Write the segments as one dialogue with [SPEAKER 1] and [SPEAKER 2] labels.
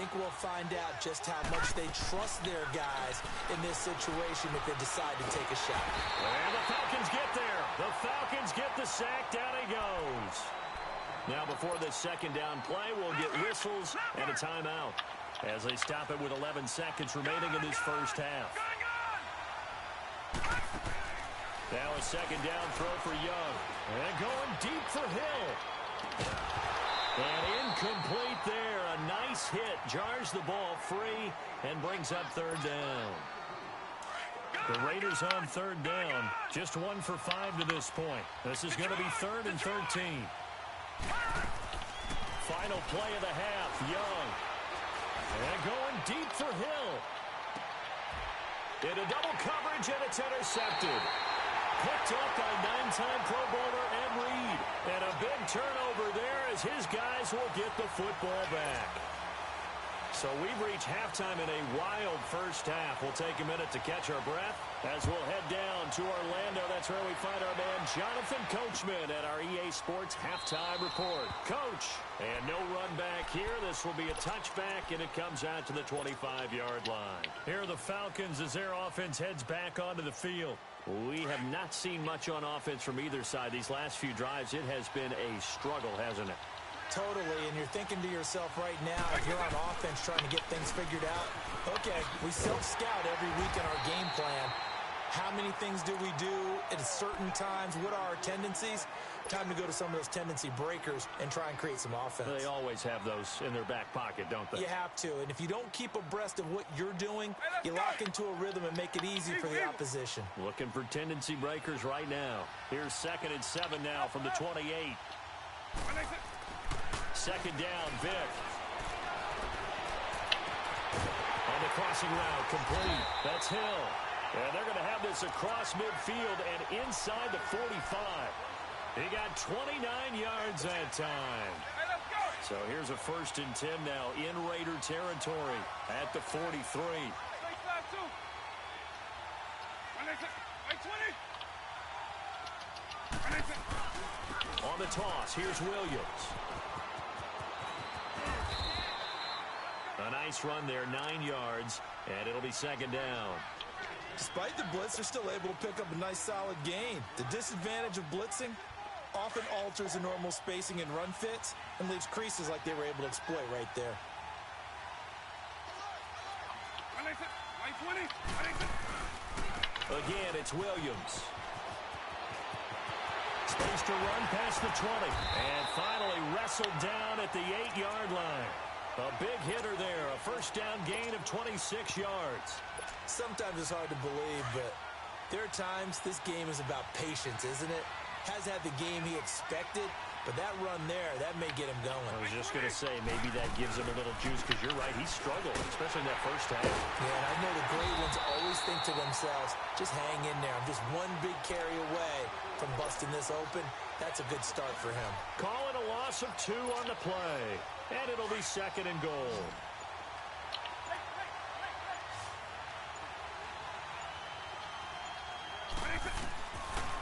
[SPEAKER 1] think we'll find out just how much they trust their guys in this situation if they decide to take a shot.
[SPEAKER 2] And the Falcons get there. The Falcons get the sack. Down he goes. Now, before this second down play, we'll get whistles and a timeout as they stop it with 11 seconds remaining in this first half. Now a second down throw for Young. And going deep for Hill. And incomplete there. A nice hit. Jars the ball free and brings up third down. The Raiders on third down. Just 1 for 5 to this point. This is going to be 3rd and 13. Final play of the half. Young. And going deep for Hill. Into double coverage, and it's intercepted. Picked up by 9-time Pro Bowler Ed Reed. And a big turnover there as his guys will get the football back. So we've reached halftime in a wild first half. We'll take a minute to catch our breath as we'll head down to Orlando. That's where we find our man Jonathan Coachman at our EA Sports Halftime Report. Coach, and no run back here. This will be a touchback, and it comes out to the 25-yard line. Here are the Falcons as their offense heads back onto the field. We have not seen much on offense from either side. These last few drives, it has been a struggle, hasn't it?
[SPEAKER 1] Totally, and you're thinking to yourself right now, if you're on offense trying to get things figured out, okay, we self-scout every week in our game plan. How many things do we do at certain times? What are our tendencies? Time to go to some of those tendency breakers and try and create some offense.
[SPEAKER 2] They always have those in their back pocket, don't they?
[SPEAKER 1] You have to, and if you don't keep abreast of what you're doing, you lock into a rhythm and make it easy for the opposition.
[SPEAKER 2] Looking for tendency breakers right now. Here's 2nd and 7 now from the 28. Second down, Vic. On the crossing route, complete. That's Hill. And they're going to have this across midfield and inside the 45. He got 29 yards that time. So here's a 1st and 10 now in Raider territory at the 43. On the toss, here's Williams. A nice run there, 9 yards, and it'll be 2nd down.
[SPEAKER 1] Despite the blitz, they're still able to pick up a nice solid gain. The disadvantage of blitzing often alters the normal spacing and run fits and leaves creases like they were able to exploit right there.
[SPEAKER 2] Again, it's Williams. Space to run past the 20. And finally wrestled down at the 8-yard line. A big hitter there. A 1st down gain of 26 yards.
[SPEAKER 1] Sometimes it's hard to believe, but there are times this game is about patience, isn't it? Has had the game he expected, but that run there, that may get him going.
[SPEAKER 2] I was just going to say, maybe that gives him a little juice, because you're right, he struggled, especially in that first half.
[SPEAKER 1] Yeah, and I know the great ones always think to themselves, just hang in there. I'm just one big carry away from busting this open. That's a good start for him.
[SPEAKER 2] Call it a loss of 2 on the play, and it'll be 2nd and goal.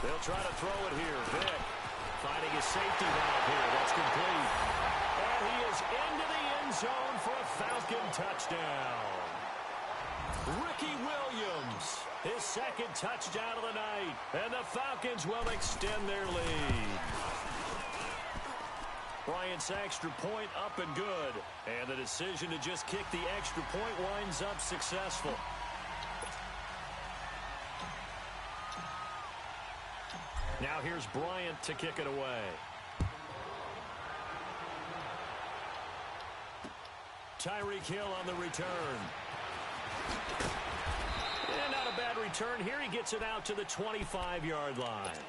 [SPEAKER 2] They'll try to throw it here. Vic finding his safety valve here. That's complete. And he is into the end zone for a Falcon touchdown. Ricky Williams, his 2nd touchdown of the night. And the Falcons will extend their lead. Bryant's extra point up and good. And the decision to just kick the extra point winds up successful. Now here's Bryant to kick it away. Tyreek Hill on the return. And not a bad return. Here he gets it out to the 25-yard line.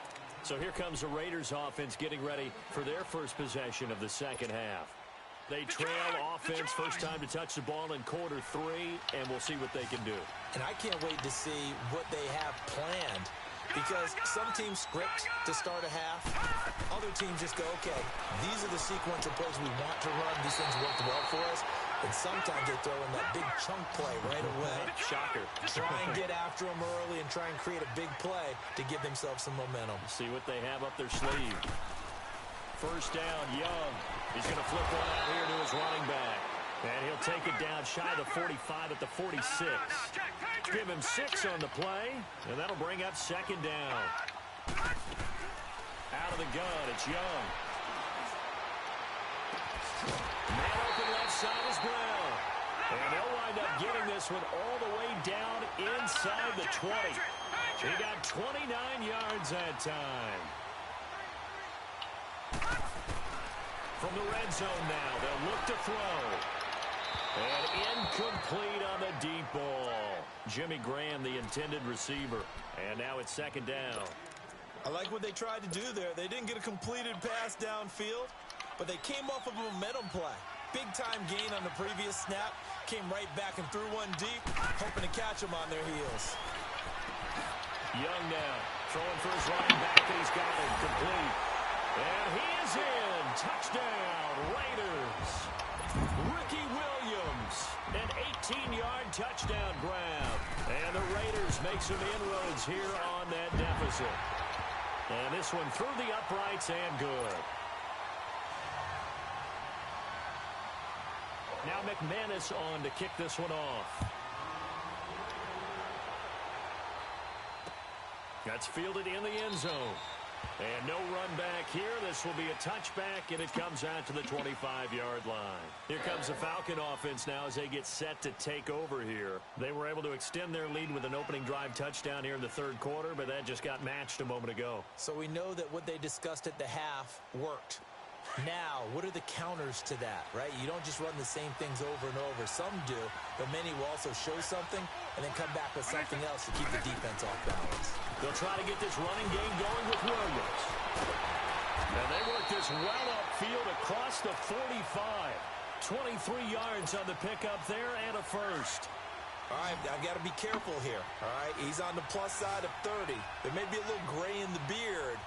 [SPEAKER 2] So here comes the Raiders offense getting ready for their first possession of the second half. They trail offense, first time to touch the ball in quarter 3, and we'll see what they can do.
[SPEAKER 1] And I can't wait to see what they have planned. Because some teams script to start a half. Other teams just go, okay, these are the sequential plays we want to run. These things worked well for us. And sometimes they throw in that big chunk play right away.
[SPEAKER 2] Shocker.
[SPEAKER 1] Try and get after them early and try and create a big play to give themselves some momentum.
[SPEAKER 2] See what they have up their sleeve. First down, Young. He's going to flip one out here to his running back. And he'll take it down shy of the 45 at the 46. Give him 6 on the play, and that'll bring up second down. Out of the gun, it's Young. Man open left side is Brown. And they'll wind up getting this one all the way down inside the 20. He got 29 yards that time. From the red zone now, they'll look to throw. And incomplete on the deep ball. Jimmy Graham, the intended receiver. And now it's second down.
[SPEAKER 1] I like what they tried to do there. They didn't get a completed pass downfield, but they came off of a momentum play. Big-time gain on the previous snap. Came right back and threw one deep, hoping to catch them on their heels.
[SPEAKER 2] Young now, throwing for his running back, and he's got it complete. And he is in. Touchdown, Raiders. Ricky Williams, an 18-yard touchdown grab. And the Raiders make some inroads here on that deficit. And this one through the uprights and good. Now McManus on to kick this one off. That's fielded in the end zone. And no run back here. This will be a touchback, and it comes out to the 25-yard line. Here comes the Falcon offense now as they get set to take over here. They were able to extend their lead with an opening drive touchdown here in the third quarter, but that just got matched a moment ago.
[SPEAKER 1] So we know that what they discussed at the half worked. Now, what are the counters to that, right? You don't just run the same things over and over. Some do, but many will also show something and then come back with something else to keep the defense off balance.
[SPEAKER 2] They'll try to get this running game going with Williams. And they work this well upfield across the 45. 23 yards on the pickup there and a first.
[SPEAKER 1] All right, I've got to be careful here, all right? He's on the plus side of 30. There may be a little gray in the beard,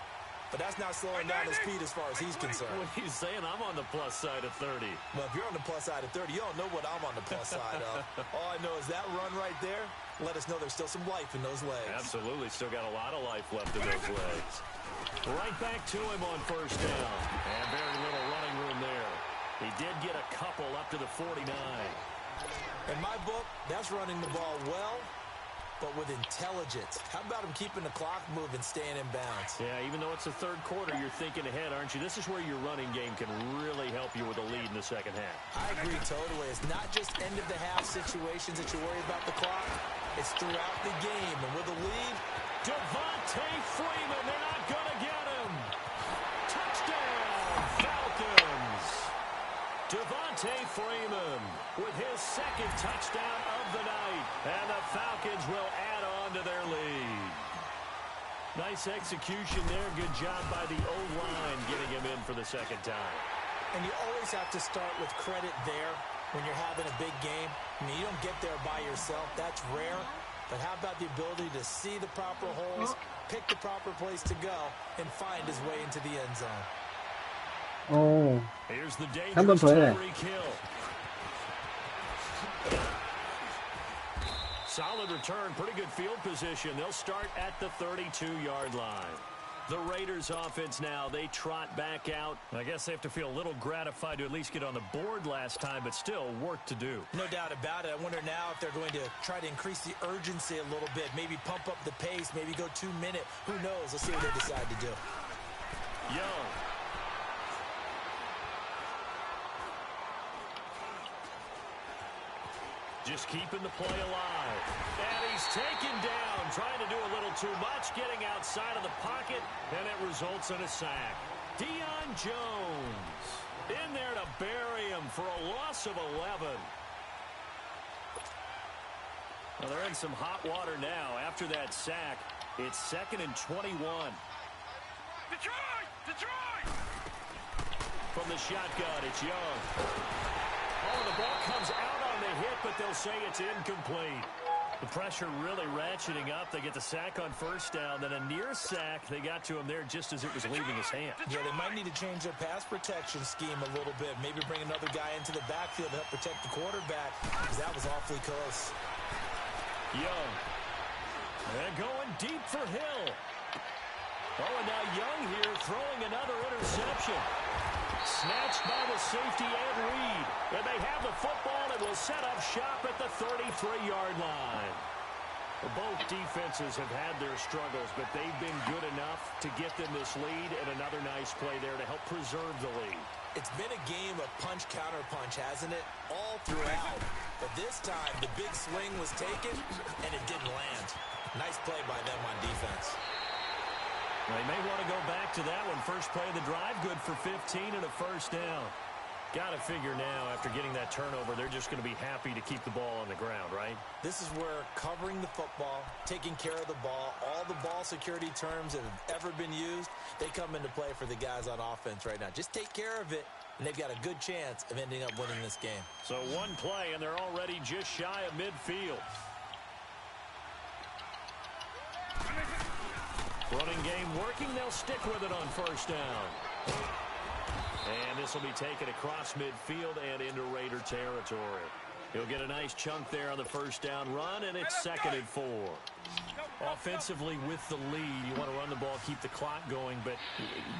[SPEAKER 1] but that's not slowing down his speed as far as he's concerned.
[SPEAKER 2] What he's saying, I'm on the plus side of 30.
[SPEAKER 1] Well, if you're on the plus side of 30, you don't know what I'm on the plus side of. All I know is that run right there, let us know there's still some life in those legs.
[SPEAKER 2] Absolutely, still got a lot of life left in those legs. Right back to him on first down. And very little running room there. He did get a couple up to the 49.
[SPEAKER 1] In my book, that's running the ball well, but with intelligence. How about him keeping the clock moving, staying in bounds?
[SPEAKER 2] Yeah, even though it's the third quarter, you're thinking ahead, aren't you? This is where your running game can really help you with a lead in the second half.
[SPEAKER 1] I agree totally. It's not just end-of-the-half situations that you worry about the clock. It's throughout the game. And with a lead,
[SPEAKER 2] Devontae Freeman, they're not going to get him. Touchdown, Falcons. Devontae Freeman with his second touchdown of the night. And the Falcons will add on to their lead. Nice execution there. Good job by the O-line getting him in for the second time.
[SPEAKER 1] And you always have to start with credit there when you're having a big game. I mean, you don't get there by yourself. That's rare. But how about the ability to see the proper holes, pick the proper place to go, and find his way into the end zone?
[SPEAKER 3] 오,
[SPEAKER 2] Here's the
[SPEAKER 3] 한 번
[SPEAKER 2] dangerous
[SPEAKER 3] 더 해.
[SPEAKER 2] Tyreek Hill. Solid return, pretty good field position. They'll start at the 32-yard line. The Raiders offense now, they trot back out. I guess they have to feel a little gratified to at least get on the board last time, but still work to do.
[SPEAKER 1] No doubt about it. I wonder now if they're going to try to increase the urgency a little bit, maybe pump up the pace, maybe go 2-minute. Who knows? Let's see what they decide to do.
[SPEAKER 2] Young. Just keeping the play alive. And he's taken down, trying to do a little too much, getting outside of the pocket, and it results in a sack. Deion Jones in there to bury him for a loss of 11. Well, they're in some hot water now. After that sack, it's 2nd and 21. Detroit! From the shotgun, it's Young. Oh, the ball comes out on the hit, but they'll say it's incomplete. The pressure really ratcheting up. They get the sack on first down, then a near sack. They got to him there just as it was leaving his hand.
[SPEAKER 1] Yeah, they might need to change their pass protection scheme a little bit. Maybe bring another guy into the backfield to help protect the quarterback, because that was awfully close.
[SPEAKER 2] Young. And going deep for Hill. Oh, and now Young here throwing another interception. Snatched by the safety and Reed. And they have the football and will set up shop at the 33-yard line. Both defenses have had their struggles, but they've been good enough to get them this lead, and another nice play there to help preserve the lead.
[SPEAKER 1] It's been a game of punch-counter-punch, hasn't it? All throughout. But this time, the big swing was taken, and it didn't land. Nice play by them on defense.
[SPEAKER 2] They may want to go back to that one. First play of the drive, good for 15 and a first down. Got to figure now, after getting that turnover, they're just going to be happy to keep the ball on the ground, right?
[SPEAKER 1] This is where covering the football, taking care of the ball, all the ball security terms that have ever been used, they come into play for the guys on offense right now. Just take care of it, and they've got a good chance of ending up winning this game.
[SPEAKER 2] So one play, and they're already just shy of midfield. Running game working. They'll stick with it on first down. And this will be taken across midfield and into Raider territory. He'll get a nice chunk there on the first down run, and it's 2nd and 4. Offensively with the lead, you want to run the ball, keep the clock going, but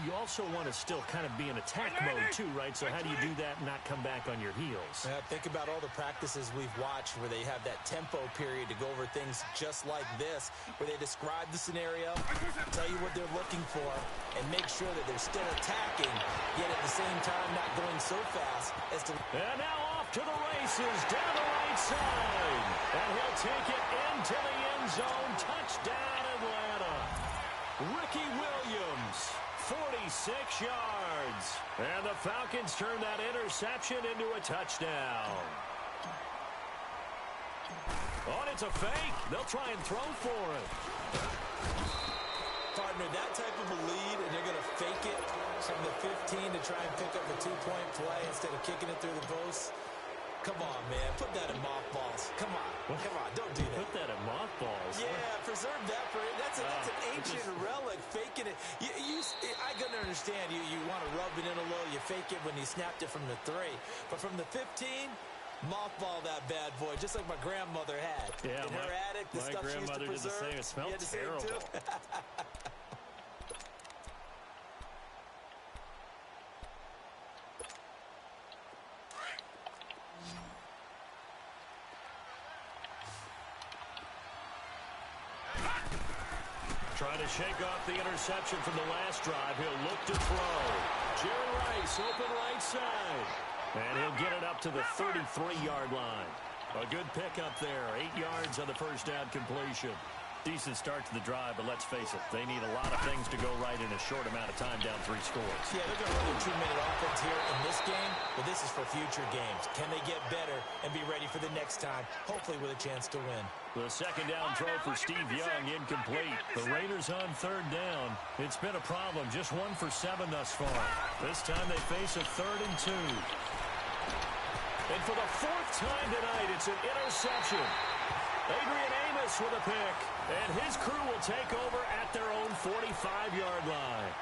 [SPEAKER 2] you also want to still kind of be in attack mode too, right? So how do you do that and not come back on your heels?
[SPEAKER 1] Think about all the practices we've watched where they have that tempo period to go over things just like this, where they describe the scenario, tell you what they're looking for, and make sure that they're still attacking, yet at the same time not going so fast as to...
[SPEAKER 2] And now off to the races, down the right side. And he'll take it into the end zone. Touchdown, Atlanta. Ricky Williams, 46 yards. And the Falcons turn that interception into a touchdown. Oh, and it's a fake. They'll try and throw for it.
[SPEAKER 1] Partner, that type of a lead, and they're going to fake it from the 15 to try and pick up a 2-point play instead of kicking it through the post. Come on, man. Put that in mothballs. Come on. Come on. Don't do that.
[SPEAKER 2] Put that in mothballs.
[SPEAKER 1] Yeah, preserve that for it. That's an ancient relic. Faking it. I can understand you want to rub it in a little. You fake it when you snapped it from the 3. But from the 15, mothball that bad boy, just like my grandmother had.
[SPEAKER 2] Yeah,
[SPEAKER 1] in her attic, the stuff she used to preserve.
[SPEAKER 2] Did the same. It smelled terrible. Trying to shake off the interception from the last drive. He'll look to throw. Jerry Rice, open right side. And he'll get it up to the 33-yard line. A good pickup there. 8 yards on the first down completion. Decent start to the drive, but let's face it, they need a lot of things to go right in a short amount of time, down 3 scores.
[SPEAKER 1] Yeah, they're going to run a 2-minute offense here in this game, but this is for future games. Can they get better and be ready for the next time, hopefully with a chance to win?
[SPEAKER 2] The second down throw for Steve Young, incomplete. The Raiders on third down. It's been a problem, just 1 for 7 thus far. This time they face a 3rd and 2. And for the 4th time tonight, it's an interception. Adrian Amos with a pick, and his crew will take over at their own 45-yard line.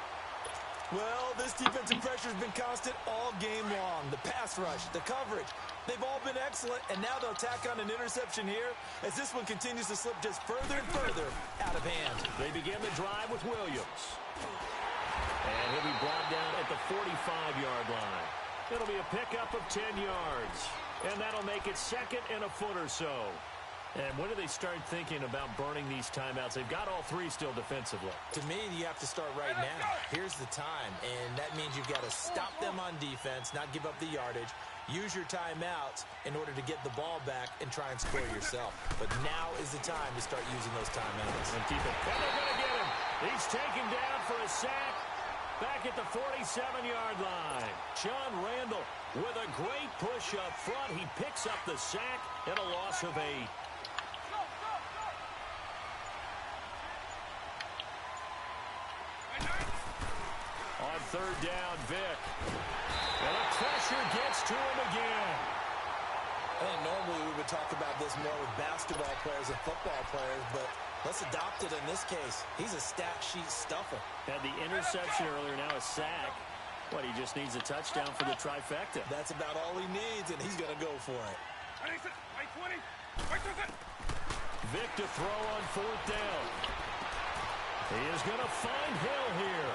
[SPEAKER 1] Well, this defensive pressure has been constant all game long. The pass rush, the coverage, they've all been excellent, and now they'll tack on an interception here as this one continues to slip just further and further out of hand.
[SPEAKER 2] They begin the drive with Williams. And he'll be brought down at the 45-yard line. It'll be a pickup of 10 yards, and that'll make it 2nd and a foot or so. And when do they start thinking about burning these timeouts? They've got all 3 still defensively.
[SPEAKER 1] To me, you have to start right now. Here's the time, and that means you've got to stop them on defense, not give up the yardage, use your timeouts in order to get the ball back and try and score yourself. But now is the time to start using those timeouts.
[SPEAKER 2] And keep it. And they're going to get him. He's taken down for a sack back at the 47-yard line. John Randall with a great push up front. He picks up the sack and a loss of 8. On third down, Vick. And the pressure gets to him again.
[SPEAKER 1] I think normally we would talk about this more with basketball players and football players, but let's adopt it in this case. He's a stat sheet stuffer.
[SPEAKER 2] Had the interception earlier, now a sack. What, he just needs a touchdown for the trifecta.
[SPEAKER 1] That's about all he needs, and he's going to go for it.
[SPEAKER 2] Vick to throw on 4th down. He is going to find Hill here.